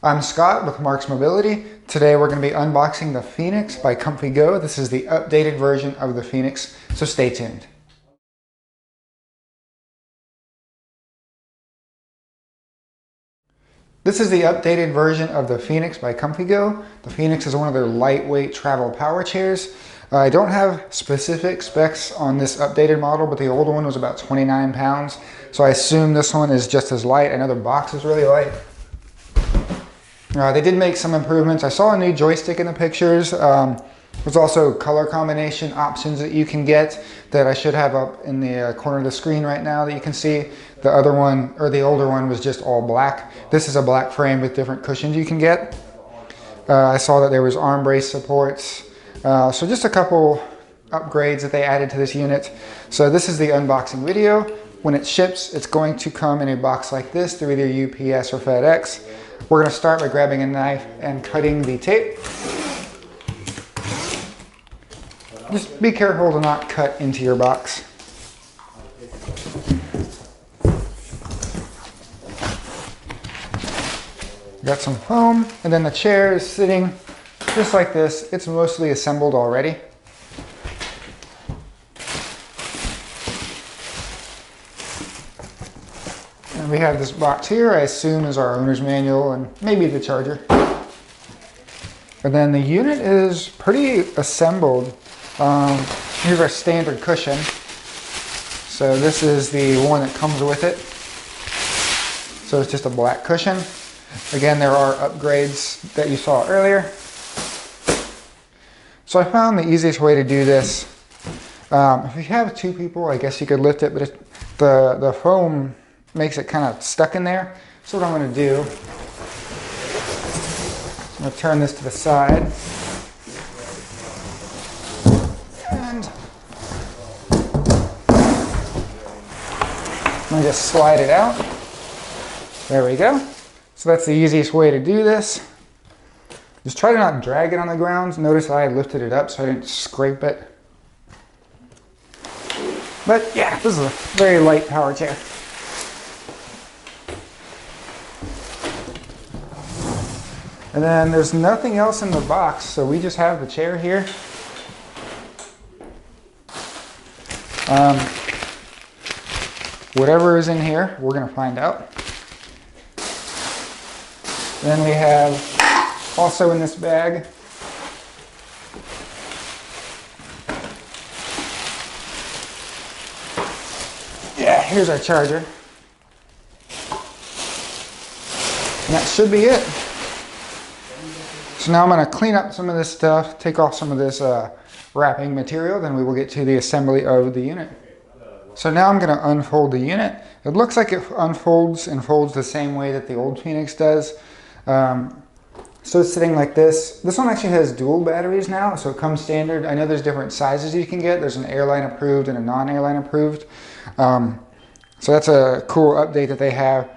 I'm Scott with Marc's Mobility. Today we're going to be unboxing the Phoenix by ComfyGo. This is the updated version of the Phoenix, so stay tuned. This is the updated version of the Phoenix by ComfyGo. The Phoenix is one of their lightweight travel power chairs. I don't have specific specs on this updated model, but the old one was about 29 pounds. So I assume this one is just as light. I know the box is really light. They did make some improvements. I saw a new joystick in the pictures. There's also color combination options that you can get that I should have up in the corner of the screen right now that you can see. The other one, or the older one, was just all black. This is a black frame with different cushions you can get. I saw that there was arm brace supports. So just a couple upgrades that they added to this unit. So this is the unboxing video. When it ships, it's going to come in a box like this through either UPS or FedEx. We're going to start by grabbing a knife and cutting the tape. Just be careful to not cut into your box. Got some foam, and then the chair is sitting just like this. It's mostly assembled already. And we have this box here, I assume is our owner's manual and maybe the charger. And then the unit is pretty assembled. Here's our standard cushion. So this is the one that comes with it. So it's just a black cushion. Again, there are upgrades that you saw earlier. So I found the easiest way to do this. If you have two people, I guess you could lift it, but the foam makes it kind of stuck in there. So what I'm going to do, I'm going to turn this to the side. And I'm going to just slide it out. There we go. So that's the easiest way to do this. Just try to not drag it on the ground. Notice I lifted it up so I didn't scrape it. But yeah, this is a very light power chair. And then there's nothing else in the box, so we just have the chair here. Whatever is in here, we're going to find out. Then we have also in this bag here's our charger. And that should be it. So now I'm going to clean up some of this stuff, take off some of this wrapping material, then we will get to the assembly of the unit. So now I'm going to unfold the unit. It looks like it unfolds and folds the same way that the old Phoenix does. So it's sitting like this. This one actually has dual batteries now, so it comes standard. I know there's different sizes you can get. There's an airline approved and a non-airline approved. So that's a cool update that they have.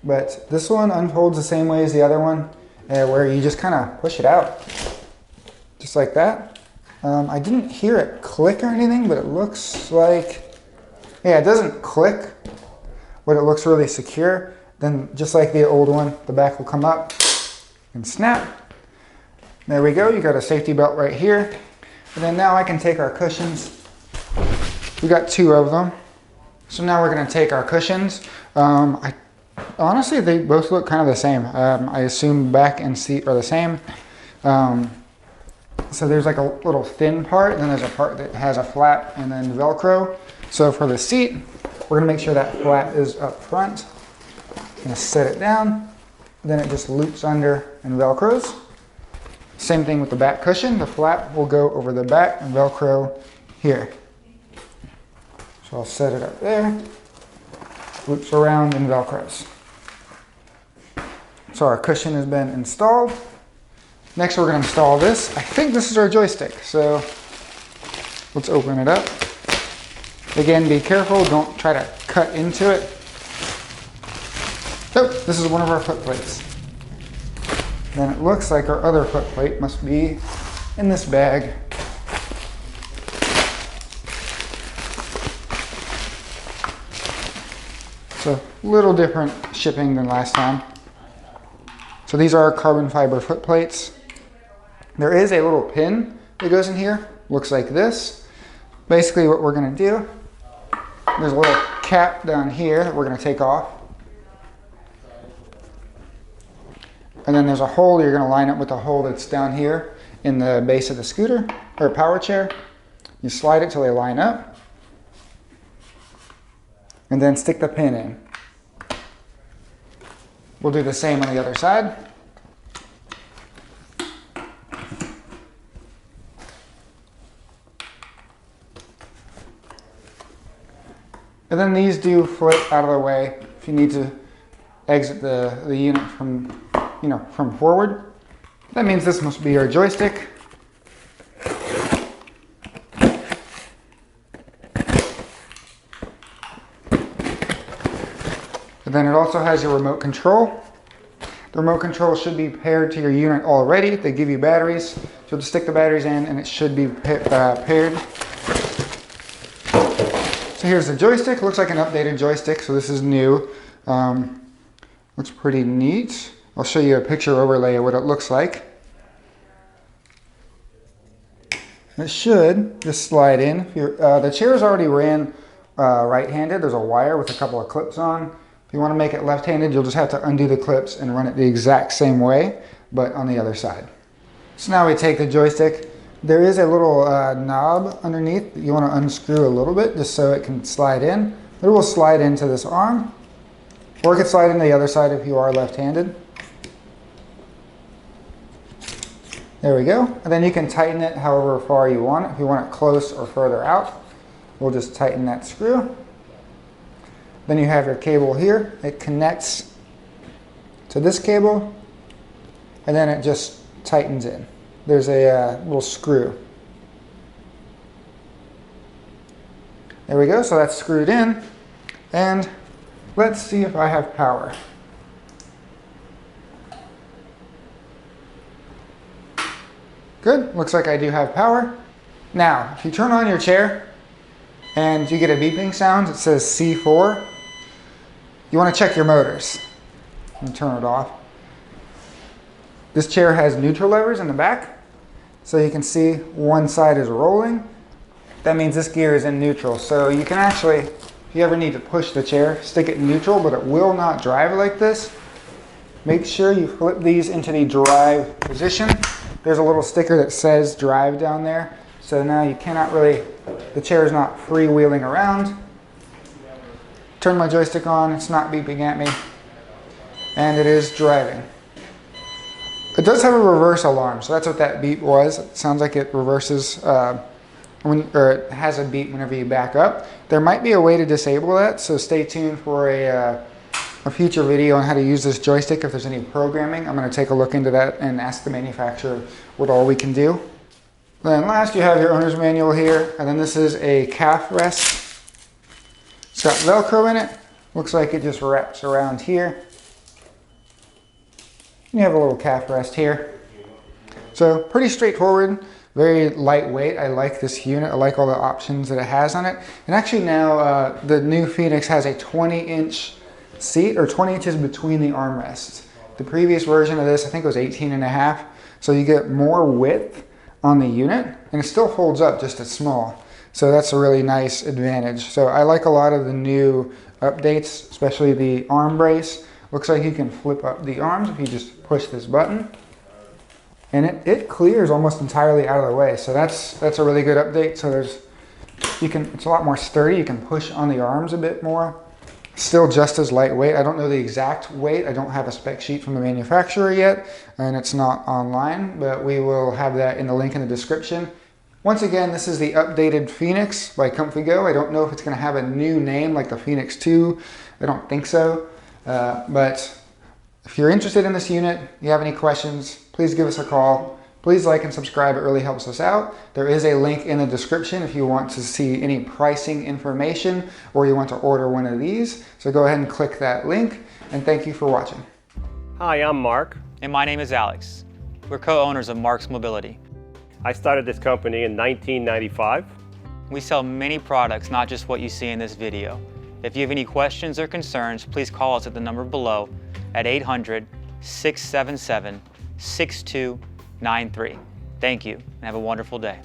But this one unfolds the same way as the other one, where you just kind of push it out. Just like that. I didn't hear it click or anything, but it looks like, yeah, it doesn't click, but it looks really secure. Then just like the old one, the back will come up and snap. There we go, you got a safety belt right here. And then now I can take our cushions. We got two of them. So now we're gonna take our cushions. Honestly, they both look kind of the same. I assume back and seat are the same. So there's like a little thin part, and then there's a part that has a flap and then Velcro. So for the seat, we're gonna make sure that flap is up front. Gonna set it down, then it just loops under and Velcros. Same thing with the back cushion. The flap will go over the back and Velcro here. So I'll set it up there, loops around and Velcros. So our cushion has been installed. Next we're going to install this. I think this is our joystick, so let's open it up. Again, be careful, don't try to cut into it. Oh, this is one of our foot plates. Then it looks like our other foot plate must be in this bag. So a little different shipping than last time. So these are carbon fiber foot plates. There is a little pin that goes in here, looks like this. Basically what we're gonna do, there's a little cap down here that we're gonna take off. And then there's a hole you're gonna line up with the hole that's down here in the base of the scooter or power chair. You slide it till they line up. And then stick the pin in. We'll do the same on the other side. And then these do flip out of the way if you need to exit the unit from forward. That means this must be your joystick. And then it also has your remote control. The remote control should be paired to your unit already. They give you batteries. So you'll just stick the batteries in and it should be paired. So here's the joystick. Looks like an updated joystick, so this is new. Looks pretty neat. I'll show you a picture overlay of what it looks like. It should just slide in. The chair's already ran right-handed. There's a wire with a couple of clips on. If you want to make it left-handed, you'll just have to undo the clips and run it the exact same way, but on the other side. So now we take the joystick. There is a little knob underneath that you want to unscrew a little bit just so it can slide in. It will slide into this arm, or it can slide into the other side if you are left-handed. There we go. And then you can tighten it however far you want it. If you want it close or further out, we'll just tighten that screw. Then you have your cable here. It connects to this cable, and then it just tightens in. There's a little screw. There we go, so that's screwed in. And let's see if I have power. Good, looks like I do have power. Now, if you turn on your chair and you get a beeping sound, it says C4, you want to check your motors and turn it off. This chair has neutral levers in the back, so you can see one side is rolling. That means this gear is in neutral. So you can actually, if you ever need to push the chair, stick it in neutral, but it will not drive like this. Make sure you flip these into the drive position. There's a little sticker that says drive down there. So now you cannot really, the chair is not freewheeling around. Turn my joystick on, it's not beeping at me. And it is driving. It does have a reverse alarm, so that's what that beep was. It sounds like it reverses, or it has a beep whenever you back up. There might be a way to disable that, so stay tuned for a future video on how to use this joystick if there's any programming. I'm going to take a look into that and ask the manufacturer what all we can do. Then last you have your owner's manual here, and then this is a calf rest. It's got Velcro in it. Looks like it just wraps around here. You have a little calf rest here. So pretty straightforward, very lightweight. I like this unit. I like all the options that it has on it. And actually now the new Phoenix has a 20-inch seat, or 20 inches between the armrests. The previous version of this, I think it was 18.5. So you get more width on the unit, and it still folds up just as small. So that's a really nice advantage. So I like a lot of the new updates, especially the arm brace. Looks like you can flip up the arms if you just push this button. And it clears almost entirely out of the way. So that's a really good update. So it's a lot more sturdy. You can push on the arms a bit more. Still just as lightweight. I don't know the exact weight. I don't have a spec sheet from the manufacturer yet, and it's not online, but we will have that in the link in the description. Once again, this is the updated Phoenix by ComfyGo. I don't know if it's going to have a new name like the Phoenix 2. I don't think so. But if you're interested in this unit, you have any questions, please give us a call. Please like and subscribe, it really helps us out. There is a link in the description if you want to see any pricing information or you want to order one of these. So go ahead and click that link, and thank you for watching. Hi, I'm Mark. And my name is Alex. We're co-owners of Marc's Mobility. I started this company in 1995. We sell many products, not just what you see in this video. If you have any questions or concerns, please call us at the number below at 677-6293. Thank you, and have a wonderful day.